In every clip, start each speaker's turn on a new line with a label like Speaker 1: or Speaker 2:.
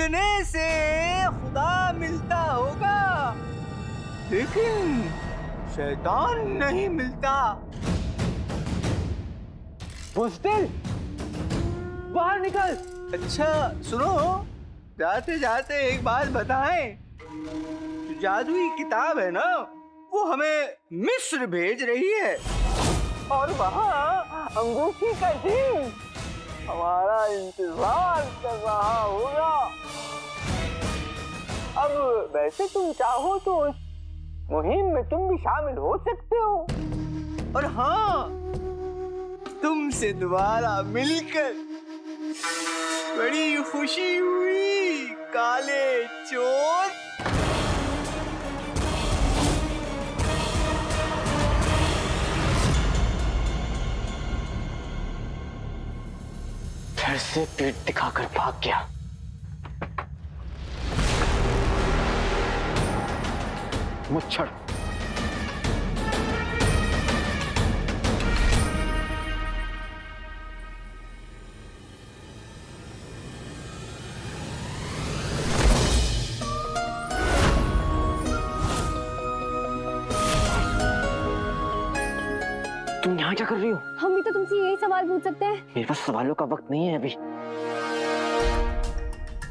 Speaker 1: मांगने से खुदा मिलता होगा, लेकिन शैतान नहीं मिलता।
Speaker 2: बुज़दिल, बाहर निकल।
Speaker 1: अच्छा सुनो, जाते जाते एक बात बताएं, जो जादुई किताब है ना, वो हमें मिस्र भेज रही है और वहाँ अंगूठी का ढेर हमारा इंतजार कर रहा होगा। अब वैसे तुम चाहो तो उस मुहिम में तुम भी शामिल हो सकते हो। और हाँ, तुमसे दोबारा मिलकर बड़ी खुशी हुई काले चोर।
Speaker 2: फिर से पीठ दिखाकर भाग गया। मुच्छड़, तुम यहाँ क्या कर रही हो?
Speaker 3: हम भी तो तुमसे यही सवाल पूछ सकते हैं।
Speaker 2: मेरे पास सवालों का वक्त नहीं है अभी।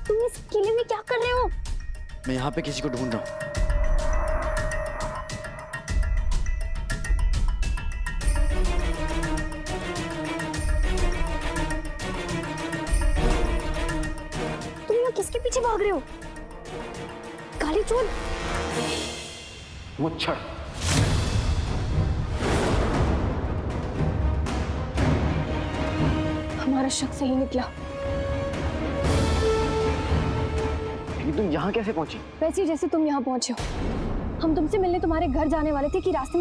Speaker 3: तुम इस किले में क्या कर रहे हो?
Speaker 4: मैं यहाँ पे किसी को ढूंढ रहा हूँ।
Speaker 3: तुम यहाँ किसके पीछे भाग रहे हो? काले चोर।
Speaker 2: मुच्छड़,
Speaker 3: हमारा शक सही निकला।
Speaker 2: लेकिन तुम यहाँ कैसे पहुंची?
Speaker 3: वैसे ही जैसे तुम यहाँ पहुंचे हो। हम तुमसे मिलने तुम्हारे घर जाने वाले थे कि रास्ते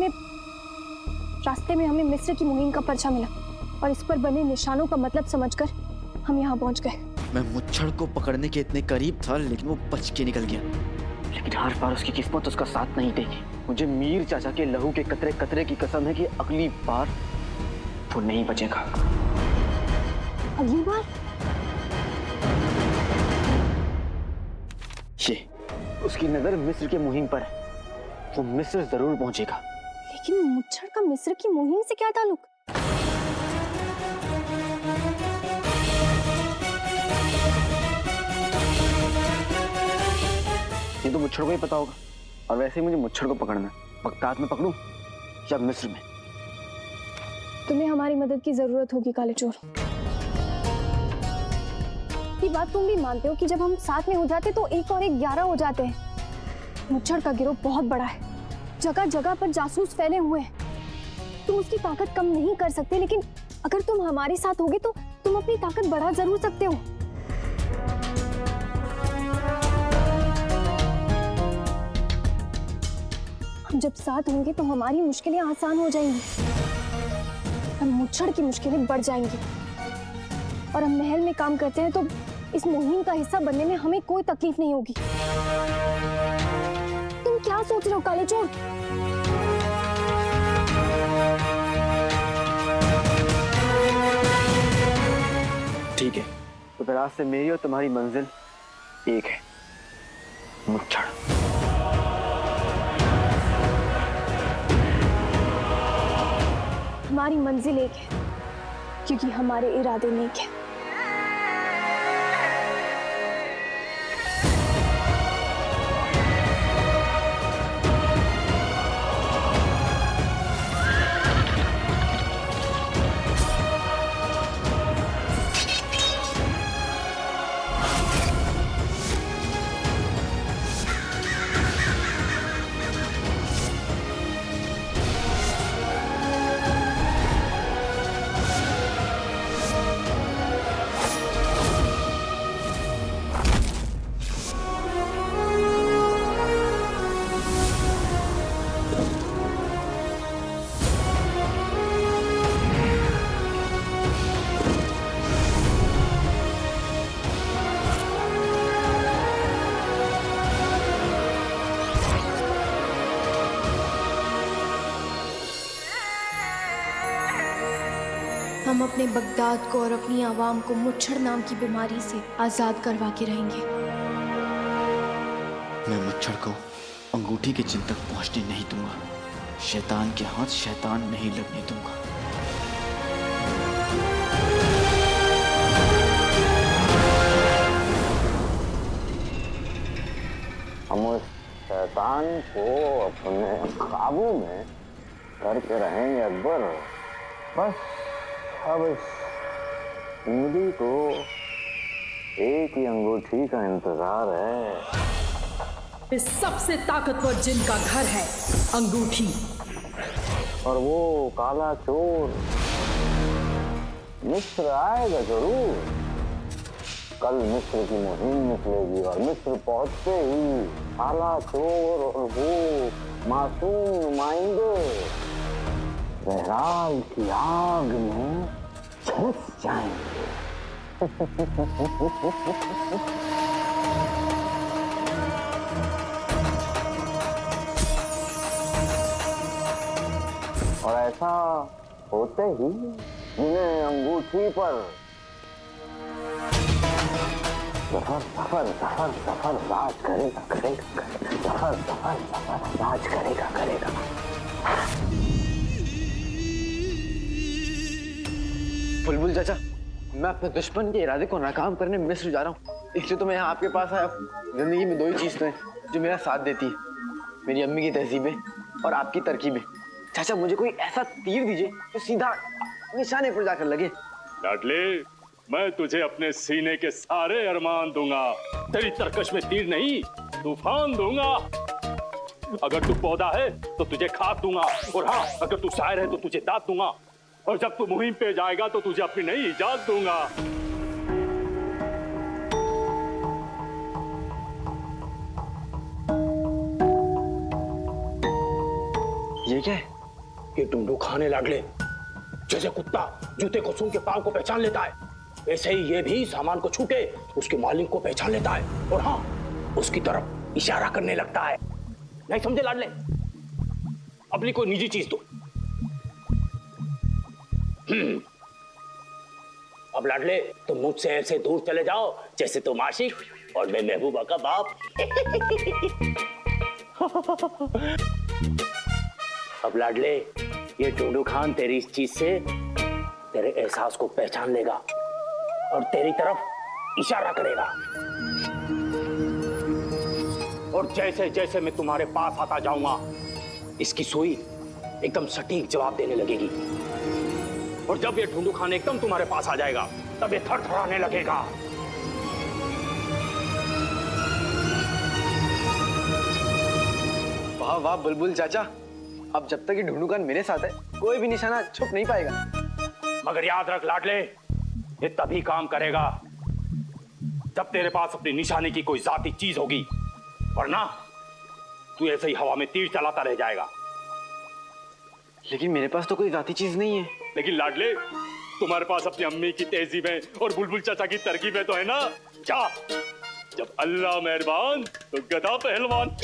Speaker 3: में हमें मिस्र की मुहिम का पर्चा मिला और इस पर बने निशानों का मतलब समझकर हम यहाँ पहुंच गए।
Speaker 4: मैं मुच्छड़ को पकड़ने के इतने करीब था, लेकिन वो बच के निकल गया।
Speaker 2: लेकिन हर बार उसकी किस्मत उसका साथ नहीं देगी। मुझे मीर चाचा के लहू के कतरे कतरे की कसम है कि अगली बार वो नहीं बचेगा।
Speaker 3: अगली बार?
Speaker 2: ये उसकी नजर मिस्र के मुहिम पर है। वो मिस्र जरूर पहुंचेगा।
Speaker 3: लेकिन मुच्छड़ का मिस्र की मुहिम से क्या ताल्लुक?
Speaker 2: ये तो मुच्छड़ को ही पता होगा। और वैसे ही मुझे मुच्छड़ को पकड़ना है। बगदाद में पकड़ूं या मिस्र में?
Speaker 3: तुम्हें हमारी मदद की जरूरत होगी काले चोर। ये बात तुम भी मानते हो कि जब हम साथ में हो जाते तो 1 और 1 11 हो जाते हैं। मुच्छड़ का गिरोह बहुत बड़ा है, जगह जगह पर जासूस फैले हुए हैं। तुम उसकी ताकत कम नहीं कर सकते, लेकिन अगर तुम हमारे साथ होगे तो तुम अपनी ताकत बढ़ा जरूर सकते हो। हम जब साथ होंगे तो हमारी मुश्किलें आसान हो जाएंगी, हम मुच्छड़ की मुश्किलें बढ़ जाएंगी। और हम महल में काम करते हैं तो इस मुहिम का हिस्सा बनने में हमें कोई तकलीफ नहीं होगी। तुम क्या सोच रहे हो काले चोर?
Speaker 2: ठीक है, तो फिर आज से मेरी और तुम्हारी मंजिल एक है, मुच्छड़।
Speaker 3: हमारी मंजिल एक है क्योंकि हमारे इरादे नेक हैं। हम अपने बगदाद को और अपनी आवाम को मुच्छड़ नाम की बीमारी से आजाद करवा के रहेंगे।
Speaker 4: मैं मच्छर को अंगूठी के चिन्ह तक पहुंचने नहीं दूंगा। शैतान के हाथ शैतान नहीं लगने दूंगा।
Speaker 5: हम उस शैतान को अपने काबू में करके रहेंगे अकबर। बस अब इस उंगली को एक ही अंगूठी का इंतजार है।
Speaker 6: इस सबसे ताकतवर जिन का घर है अंगूठी,
Speaker 5: और वो काला चोर मिस्र आएगा जरूर। कल मिस्र की मुहिम निकलेगी और मिस्र पहुंचते ही काला चोर और वो मासूम नुमाइंदे बहराल की आग में झुलस जाएंगे। और ऐसा होते ही उन्हें अंगूठी पर सफर सफर सफर सफर राज करेगा करेगा सफर सफर सफर राज करेगा करेगा।
Speaker 2: बुलबुल चाचा, मैं अपने दुश्मन के इरादे को नाकाम करने मिस्र जा रहा हूँ, इसलिए तो मैं यहाँ आपके पास आया हूँ। जिंदगी में दो ही चीज तो है जो मेरा साथ देती है, मेरी अम्मी की तहजीबें और आपकी तरकीबें। चाचा मुझे कोई ऐसा तीर दीजिए जो सीधा निशाने पर जाकर लगे।
Speaker 7: लाडले, मैं तुझे अपने सीने के सारे अरमान दूंगा। तेरी तरकश में तीर नहीं, तूफान दूंगा। अगर तू पौधा है तो तुझे खाद दूंगा, और हाँ, अगर तू शायर है तो तुझे दांत दूंगा, और जब तू मुहिम पे जाएगा तो तुझे अपनी नई इजाजत दूंगा।
Speaker 2: ये क्या है?
Speaker 8: ये डुंडू खाने लाडले, जैसे कुत्ता जूते को सूंघ के पांव को पहचान लेता है, वैसे ही ये भी सामान को छू के उसके मालिक को पहचान लेता है, और हाँ, उसकी तरफ इशारा करने लगता है। नहीं समझे लाडले? अपनी कोई निजी चीज दो। अब लाडले, तुम मुझसे ऐसे दूर चले जाओ जैसे तुम आशिक और मैं महबूबा का बाप। अब लाडले, ये टुंडू खान तेरी इस चीज से तेरे एहसास को पहचान लेगा और तेरी तरफ इशारा करेगा, और जैसे जैसे मैं तुम्हारे पास आता जाऊंगा इसकी सुई एकदम सटीक जवाब देने लगेगी, और जब ये टुंडू खान एकदम तुम्हारे पास आ जाएगा तब ये थरथराने लगेगा।
Speaker 2: वाह वाह बुलबुल चाचा, अब जब तक ये ढूंढू खान मेरे साथ है कोई भी निशाना छुप नहीं पाएगा।
Speaker 8: मगर याद रख लाडले, ये तभी काम करेगा जब तेरे पास अपनी निशाने की कोई जाती चीज होगी, वरना तू ऐसे ही हवा में तीर चलाता रह जाएगा।
Speaker 2: लेकिन मेरे पास तो कोई जाती चीज नहीं है।
Speaker 7: लेकिन लाडले, तुम्हारे पास अपनी अम्मी की तहजीबें और बुलबुल चाचा की तरकीबें तो है ना। जा, जब अल्लाह मेहरबान तो गधा पहलवान।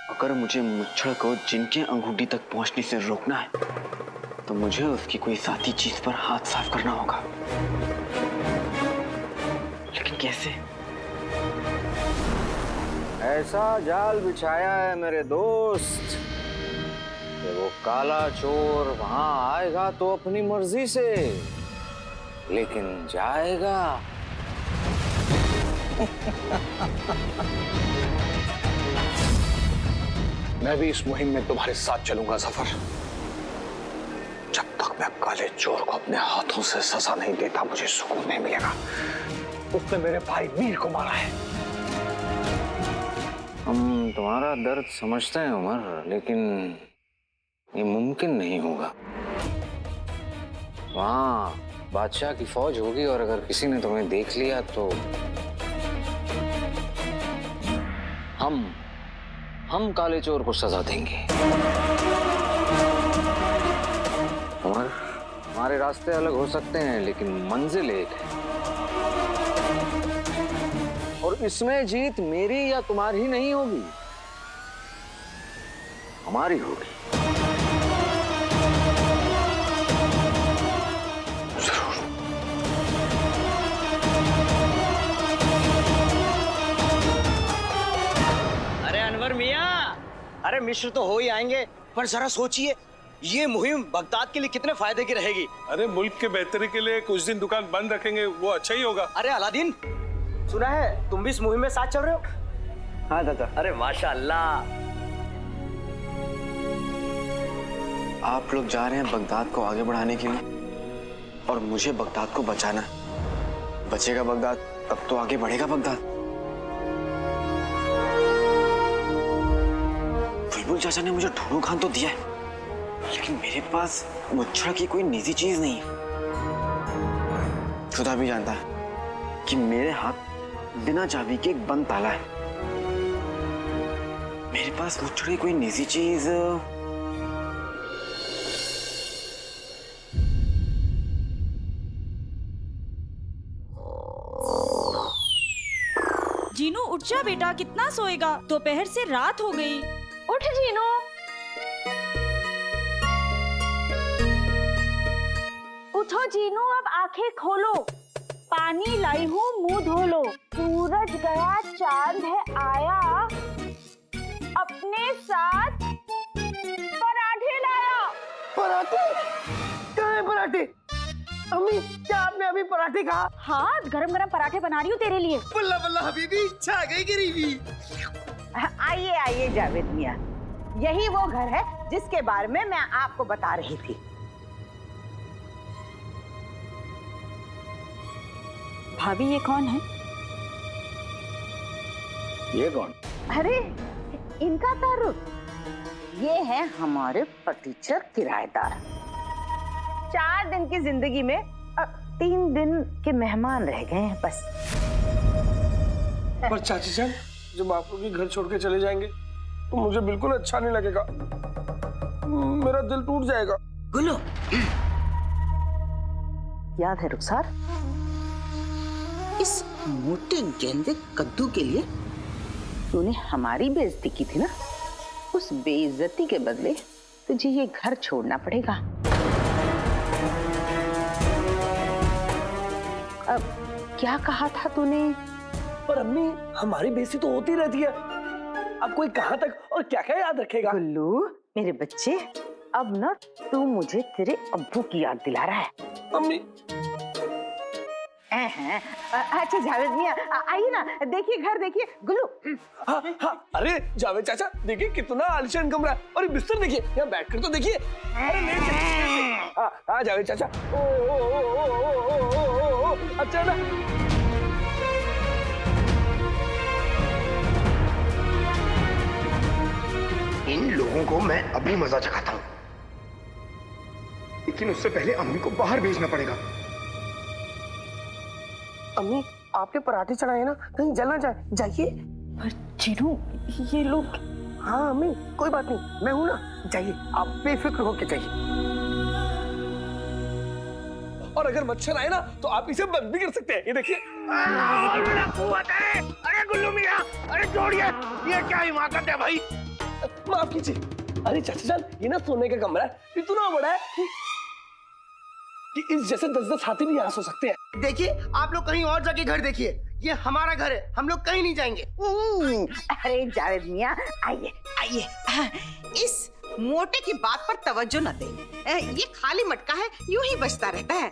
Speaker 2: अगर मुझे मुच्छड़ को जिनके अंगूठी तक पहुंचने से रोकना है तो मुझे उसकी कोई साथी चीज पर हाथ साफ करना होगा। लेकिन कैसे?
Speaker 5: ऐसा जाल बिछाया है मेरे दोस्त कि वो काला चोर वहां आएगा तो अपनी मर्जी से, लेकिन जाएगा
Speaker 8: मैं भी इस मुहिम में तुम्हारे साथ चलूंगा सफर। जब तक मैं काले चोर को अपने हाथों से सजा नहीं देता मुझे सुकून नहीं मिलेगा। उसने मेरे भाई मीर को मारा है।
Speaker 5: हम तुम्हारा दर्द समझते हैं उमर, लेकिन ये मुमकिन नहीं होगा। वहां बादशाह की फौज होगी और अगर किसी ने तुम्हें देख लिया तो हम काले चोर को सजा देंगे। उमर, हमारे रास्ते अलग हो सकते हैं लेकिन मंजिल एक है, और इसमें जीत मेरी या तुम्हारी नहीं होगी, हमारी होगी। जरूर।
Speaker 9: अरे मिस्र तो हो ही आएंगे, पर जरा सोचिए ये मुहिम बगदाद के लिए कितने फायदे की रहेगी।
Speaker 10: अरे मुल्क के बेहतरी के लिए कुछ दिन दुकान बंद रखेंगे, वो अच्छा ही होगा।
Speaker 9: अरे अलादीन, सुना है तुम भी इस मुहिम में साथ चल रहे हो?
Speaker 2: हाँ चाचा।
Speaker 9: अरे माशाअल्लाह।
Speaker 2: आप लोग जा रहे हैं बगदाद को आगे बढ़ाने के लिए और मुझे बगदाद को बचाना है। बचेगा बगदाद तब तो आगे बढ़ेगा बगदाद। बुलबुल चाचा ने मुझे ढूंढू खान तो दिया है, लेकिन मेरे पास मुच्छड़ की कोई निजी चीज नहीं है। खुदा भी जानता है कि मेरे हाथ बिना चाबी के एक बंद ताला है। मेरे पास मुच्छड़ की कोई निजी चीज
Speaker 11: जीनू उठ जा बेटा, कितना सोएगा, दोपहर से रात हो गई।
Speaker 3: उठ जीनू। उठो जीनू, अब आंखें खोलो। पानी लाई हूँ, मुंह धो लो। सूरज गया, चांद है आया, अपने साथ पराठे लाया।
Speaker 8: पराठे? क्या है पराठे? अम्मी, क्या आपने अभी पराठे कहा?
Speaker 3: हाँ, गरम गरम पराठे बना रही हूँ तेरे लिए।
Speaker 1: बल्ला बल्ला हबीबी, छा गई गरीबी।
Speaker 12: आइए आइए जावेद मियां, यही वो घर है जिसके बारे में मैं आपको बता रही थी।
Speaker 3: भाभी, ये कौन है?
Speaker 8: ये कौन?
Speaker 12: अरे इनका तारुफ, ये है हमारे फर्नीचर किराएदार। 4 दिन की जिंदगी में 3 दिन के मेहमान रह गए हैं बस।
Speaker 8: पर चाची जान, जब आप लोग ये घर छोड़ के चले जाएंगे तो मुझे बिल्कुल अच्छा नहीं लगेगा, मेरा दिल टूट जाएगा।
Speaker 12: गुल्लू, याद है रुखसार, इस मोटे गेंदे कद्दू के लिए तूने हमारी बेइज्जती की थी ना? उस बेइज्जती के बदले तुझे ये घर छोड़ना पड़ेगा। अब क्या कहा था तूने?
Speaker 8: पर अम्मी, हमारी बेइज्जती तो होती रहती है, अब कोई कहां तक और क्या क्या याद रखेगा?
Speaker 12: गुल्लू मेरे बच्चे, अब ना तू मुझे तेरे अब्बू की याद दिला रहा है।
Speaker 8: अम्मी।
Speaker 12: अच्छा जावेद मियां, आइए ना, देखिए घर देखिए। गुल्लू।
Speaker 8: हाँ हाँ, अरे जावेद चाचा, देखिए कितना आलीशान कमरा है, और ये बिस्तर देखिए, यहाँ बैठकर तो देखिए। अरे नहीं, हाँ हाँ जावेद चाचा, ओ ओ ओ ओ ओ ओ ओ, अच्छा ना।
Speaker 13: इन लोगों को मैं अभी मजा चखाता हूँ, लेकिन उससे पहले अम्मी को बाहर भेजना पड़ेगा।
Speaker 8: अम्मी, आपके पराठे चढ़ाए ना, कहीं जल ना जाए, जाइए।
Speaker 12: पर जीनू, ये लोग।
Speaker 8: हाँ अम्मी, कोई बात नहीं, मैं हूं ना, जाइए, आप बेफिक्र होके जाइए। और अगर मच्छर आए ना तो आप इसे बंद भी कर सकते हैं, ये देखिए।
Speaker 13: अरे गुल्लू मियां, अरे छोड़िए, ये क्या हिमाकत है भाई?
Speaker 8: माफ कीजिए। अरे चाचा जान, ये ना सोने का कमरा है, इतना बड़ा है कि इस जैसे 10-10 हाथी भी यहाँ सो सकते हैं।
Speaker 13: देखिए, आप लोग कहीं और जाके घर देखिए, ये हमारा घर है, हम लोग कहीं नहीं जाएंगे।
Speaker 12: अरे जावेद मियां, आइए आइए, इस मोटे की बात पर तवज्जो न दें, ये खाली मटका है, यूं ही बचता रहता है।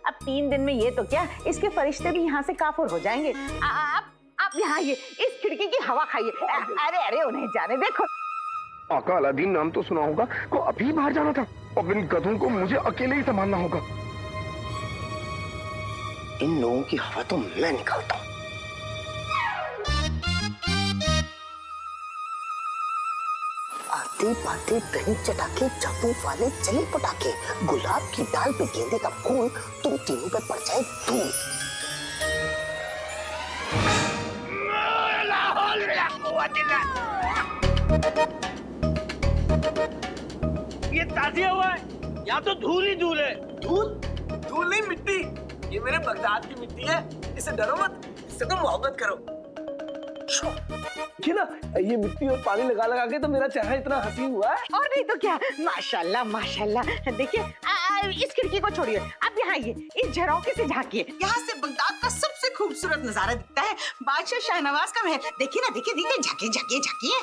Speaker 12: अब 3 दिन में ये तो क्या, इसके फरिश्ते भी यहाँ से काफुर हो जाएंगे। आप यहाँ आइए, इस खिड़की की हवा खाइए। अरे अरे उन्हें जाने देखो।
Speaker 13: आका अलादीन नाम तो सुना होगा, को अभी बाहर जाना था, और इन गधों को मुझे अकेले ही संभालना होगा। इन लोगों की हवा तो मैं निकालता हूँ।
Speaker 12: आते पाते दही चटाके, जादू वाले चले पटाके, गुलाब की डाल पे गेंदे का फूल, तुम तीनों पे पड़ जाए धूल।
Speaker 8: ये ताजिया हुआ है, यहाँ तो धूल ही धूल है। धूल? धूल नहीं, मिट्टी। ये मेरे बगदाद की मिट्टी है, इससे डरो मत, इससे तो मोहब्बत करो। देखिए ना, ये मिट्टी और पानी लगा लगा के तो मेरा चेहरा इतना हसीन हुआ है।
Speaker 12: और नहीं तो क्या, माशाल्लाह माशाल्लाह। देखिए इस खिड़की को छोड़िए, अब यहाँ आइए, इस झरोखे से झांकिए, यहाँ से बगदाद का सबसे खूबसूरत नजारा दिखता है, बादशाह शाहनवाज का महल। देखिए ना, देखिए देखिए, झांकिए झांकिए झांकिए।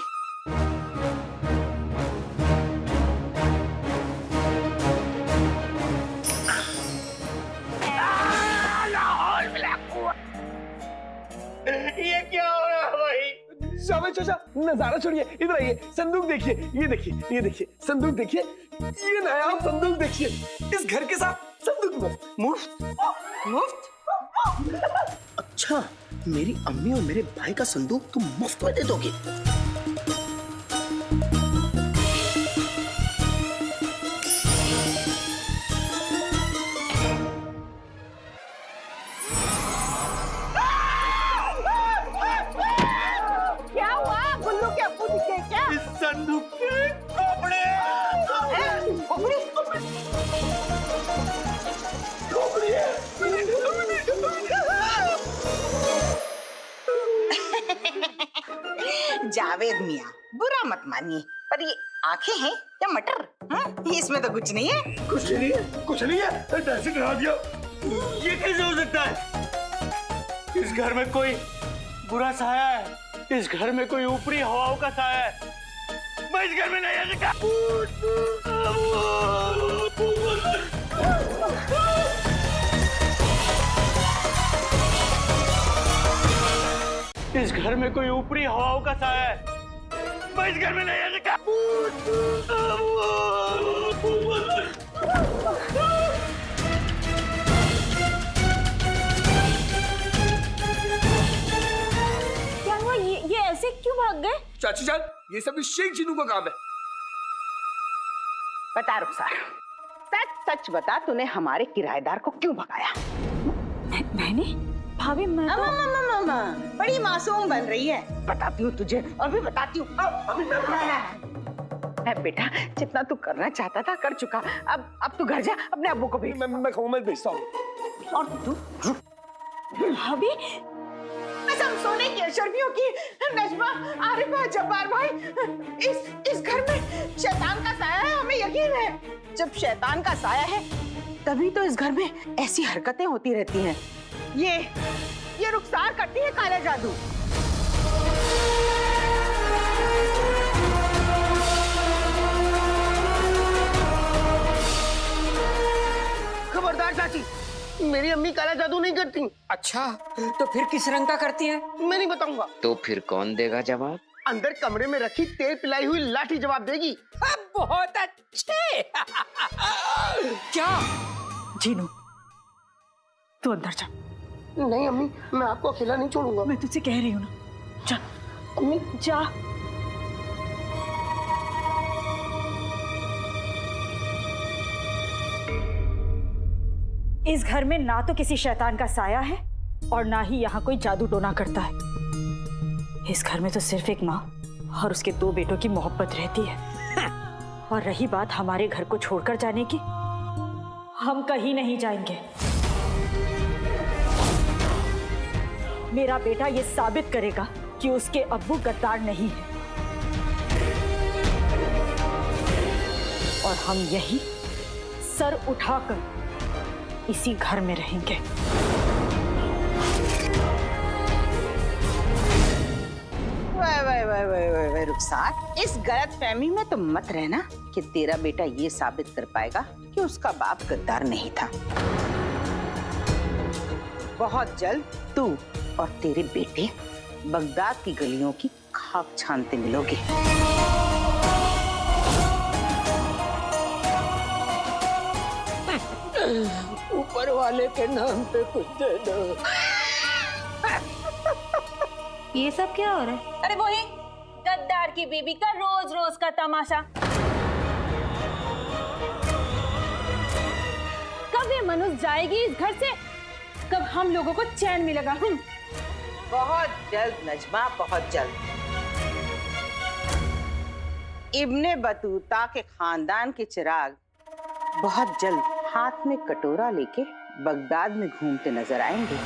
Speaker 1: ये क्या हो रहा है भाई?
Speaker 8: जावेद चाचा नजारा छोड़िए, इधर आइए, संदूक देखिए, ये देखिए, ये देखिए, संदूक देखिए, ये नायाब संदूक देखिए, इस घर के साथ संदूक मुफ्त मुफ्त।
Speaker 9: अच्छा, मेरी अम्मी और मेरे भाई का संदूक तुम मुफ्त में दे दोगे?
Speaker 12: क्या हुआ? गुल्लू के अब्बू दिखे क्या?
Speaker 1: इस संदूक के कपड़े।
Speaker 12: जावेद मियाँ, बुरा मत मानिए, पर ये आंखें हैं या मटर? हाँ? इसमें तो कुछ नहीं है।
Speaker 1: कुछ नहीं है, कुछ नहीं है। ऐसे डरा दिया। ये कैसे हो सकता है? इस घर में कोई बुरा साया है। इस घर में कोई ऊपरी हवाओं का साया है। मैं इस घर में नहीं आ सकता। इस घर में कोई ऊपरी हवाओं का साया है। मैं इस घर में नहीं आ सकता।
Speaker 11: क्या हुआ? ये ऐसे क्यों भाग गए?
Speaker 8: चाची जान, ये सब इस शेख जिनू का काम है।
Speaker 12: बता रुखसार, सच सच बता, तूने हमारे किराएदार को क्यों भगाया?
Speaker 11: मैंने? भाभी मैं तो...
Speaker 12: बड़ी मासूम बन रही है। बताती हूँ तुझे, और भी बताती हूँ। बेटा, जितना तू करना चाहता था कर चुका। अब तू घर जा, अपने अब्बू को भेज।
Speaker 8: मैं कौमल भेजता हूँ।
Speaker 12: और तू
Speaker 11: भाभी,
Speaker 12: कसम सोने की अशर्फियों की, नजमा, आरिफा, जब्बार भाई, इस घर में शैतान का साया है, हमें यकीन है। जब शैतान का साया है तभी तो इस घर में ऐसी हरकतें होती रहती हैं। ये रुखसार करती है काला जादू।
Speaker 9: खबरदार चाची, मेरी अम्मी काला जादू नहीं करती।
Speaker 14: अच्छा, तो फिर किस रंग का करती है?
Speaker 9: मैं नहीं बताऊंगा।
Speaker 5: तो फिर कौन देगा जवाब?
Speaker 9: अंदर कमरे में रखी तेल पिलाई हुई लाठी जवाब देगी।
Speaker 14: बहुत अच्छे। क्या?
Speaker 11: जीनू, तू अंदर जा।
Speaker 9: नहीं अम्मी, मैं आपको अकेला नहीं छोड़ूंगा।
Speaker 11: मैं तुझसे कह रही हूँ ना, जा।
Speaker 9: अम्मी
Speaker 11: जा। इस घर में ना तो किसी शैतान का साया है और ना ही यहाँ कोई जादू टोना करता है। इस घर में तो सिर्फ एक माँ और उसके 2 बेटों की मोहब्बत रहती है। और रही बात हमारे घर को छोड़कर जाने की, हम कहीं नहीं जाएंगे। मेरा बेटा ये साबित करेगा कि उसके अब्बू गद्दार नहीं है, और हम यही सर उठाकर इसी घर में रहेंगे।
Speaker 12: वाह रुखसार, इस गलतफहमी में तो मत रहना कि तेरा बेटा ये साबित कर पाएगा कि उसका बाप गद्दार नहीं था। बहुत जल्द तू और तेरे बेटे बगदाद की गलियों की खाक छानते मिलोगे।
Speaker 14: ऊपर वाले के नाम पे कुछ दे दो।
Speaker 11: ये सब क्या हो रहा है? अरे वही गद्दार की बीबी का रोज रोज का तमाशा। कब ये मनुष्य जाएगी इस घर से? कब हम लोगों को चैन मिलेगा?
Speaker 12: बहुत जल्द नजमा, बहुत जल्द। इब्ने बतूता के खानदान के चिराग बहुत जल्द हाथ में कटोरा लेके बगदाद में घूमते नजर आएंगे।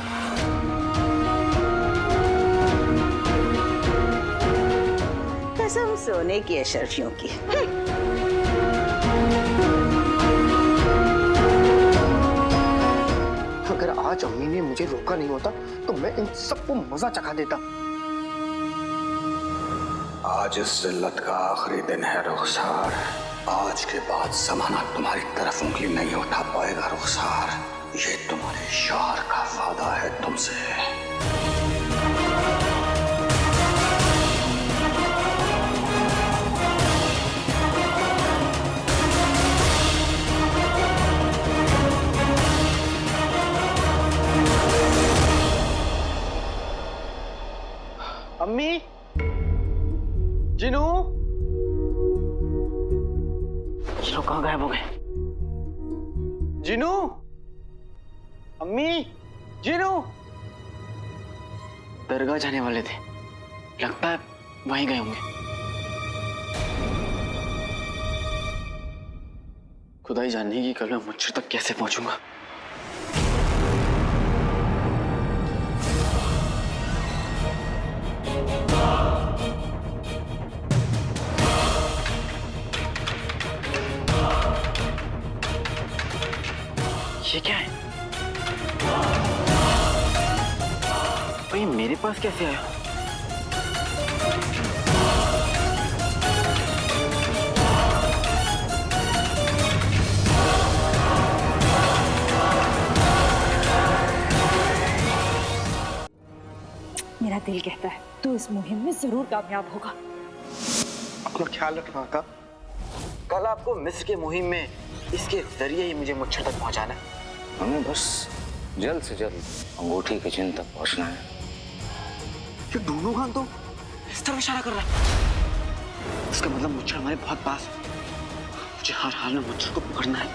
Speaker 12: कसम सोने की अशर्फियों की।
Speaker 9: अगर आज अम्मी ने मुझे रोका नहीं होता तो मैं इन सबको मजा चखा देता।
Speaker 10: आज इस जिल्लत का आखिरी दिन है रुखसार। आज के बाद जमाना तुम्हारी तरफ उंगली नहीं उठा पाएगा रुखसार। ये तुम्हारे यार का वादा है तुमसे।
Speaker 2: अम्मी, जिनू, ये लोग कहाँ गायब हो गए? जिनू, अम्मी, जिनू, दरगाह जाने वाले थे, लगता है वहीं गए होंगे। खुदा ही जाने की कल मैं मुझे तक कैसे पहुंचूंगा। ये क्या है? भाई मेरे पास कैसे आया?
Speaker 11: मेरा दिल कहता है तू इस मुहिम में जरूर कामयाब होगा।
Speaker 2: अपना ख्याल रखना का। कल आपको मिस्र के मुहिम में इसके जरिए ही मुझे मुच्छर तक पहुंचाना है।
Speaker 5: हमें बस जल्द से जल्द अंगूठी के चिन्ह तक पहुंचना है।
Speaker 2: ये दोनों खान तो इस तरफ इशारा कर रहा है। इसका मतलब मुच्छर हमारे बहुत पास है। मुझे हर हाल में मुच्छर को पकड़ना है।